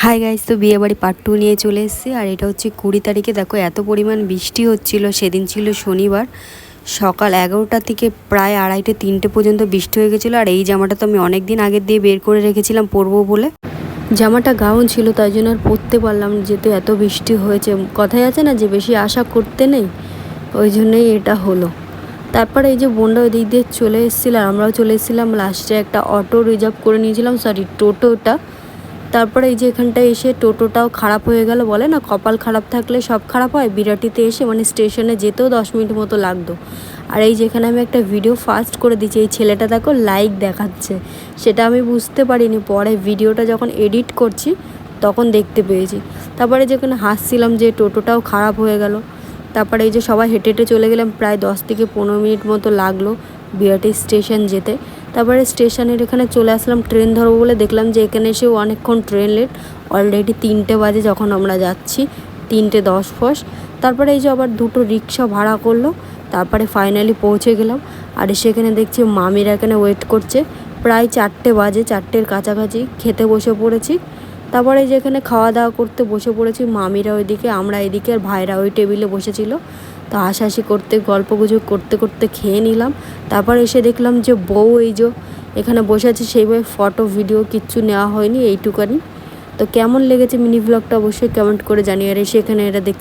Hi guys, তো বিয়ে বাড়ি পার্ট 2 নিয়ে চলে এসেছি। আর এটা হচ্ছে 20 তারিখে। দেখো এত পরিমাণ বৃষ্টি হচ্ছিল। সেদিন ছিল শনিবার, সকাল 11টা থেকে প্রায় 2:30 3টে পর্যন্ত বৃষ্টি হয়ে গেছিলো। আর এই জামাটা তো আমি অনেক দিন আগের দিয়ে বের করে রেখেছিলাম পরবো বলে। জামাটা গাউন ছিল, তাই জন্য আর পরতে পারলাম, যেহেতু এত বৃষ্টি হয়েছে। কথাই আছে না যে বেশি আশা করতে নেই, ওই জন্যই এটা হলো। তারপরে এই যে বোনরা ওই দিক দিয়ে চলে এসেছিল আর আমরাও চলে এসেছিলাম। লাস্টে একটা অটো রিজার্ভ করে নিয়েছিলাম, সরি টোটোটা। তারপরে এই যে এখানটায় এসে টোটোটাও খারাপ হয়ে গেল। বলে না কপাল খারাপ থাকলে সব খারাপ হয়। বিরাটিতে এসে মানে স্টেশনে যেতেও 10 মিনিট মতো লাগতো। আর এই যেখানে আমি একটা ভিডিও ফাস্ট করে দিচ্ছি, এই ছেলেটা দেখো লাইক দেখাচ্ছে, সেটা আমি বুঝতে পারিনি। পরে ভিডিওটা যখন এডিট করছি তখন দেখতে পেয়েছি। তারপরে যেখানে হাসছিলাম যে টোটোটাও খারাপ হয়ে গেল। তারপরে এই যে সবাই হেঁটে হেঁটে চলে গেলাম, প্রায় 10 থেকে 15 মিনিট মতো লাগলো বিরাটি স্টেশন যেতে। তারপরে স্টেশনের এখানে চলে আসলাম ট্রেন ধরবো বলে। দেখলাম যে এখানে এসেও অনেকক্ষণ ট্রেন লেট, অলরেডি 3টে বাজে যখন আমরা যাচ্ছি, 3:10 ফস। তারপরে এই যে আবার 2টো রিক্সা ভাড়া করলো। তারপরে ফাইনালি পৌঁছে গেলাম। আর সেখানে দেখছি মামিরা এখানে ওয়েট করছে। প্রায় 4টে বাজে, 4টের কাছাকাছি খেতে বসে পড়েছি। তারপরে যেখানে খাওয়া দাওয়া করতে বসে পড়েছি, মামিরা ওইদিকে, আমরা এদিকে, আর ভাইরা ওই টেবিলে বসেছিল। তো হাসাহাসি করতে গল্পগুজব করতে করতে খেয়ে নিলাম। তারপর এসে দেখলাম যে বউ এই যে এখানে বসে আছে, সেইভাবে ফটো ভিডিও কিচ্ছু নেওয়া হয়নি, এইটুকানি। তো কেমন লেগেছে মিনি ব্লগটা অবশ্যই কমেন্ট করে জানিয়ে। আর এসে এখানে এরা দেখছি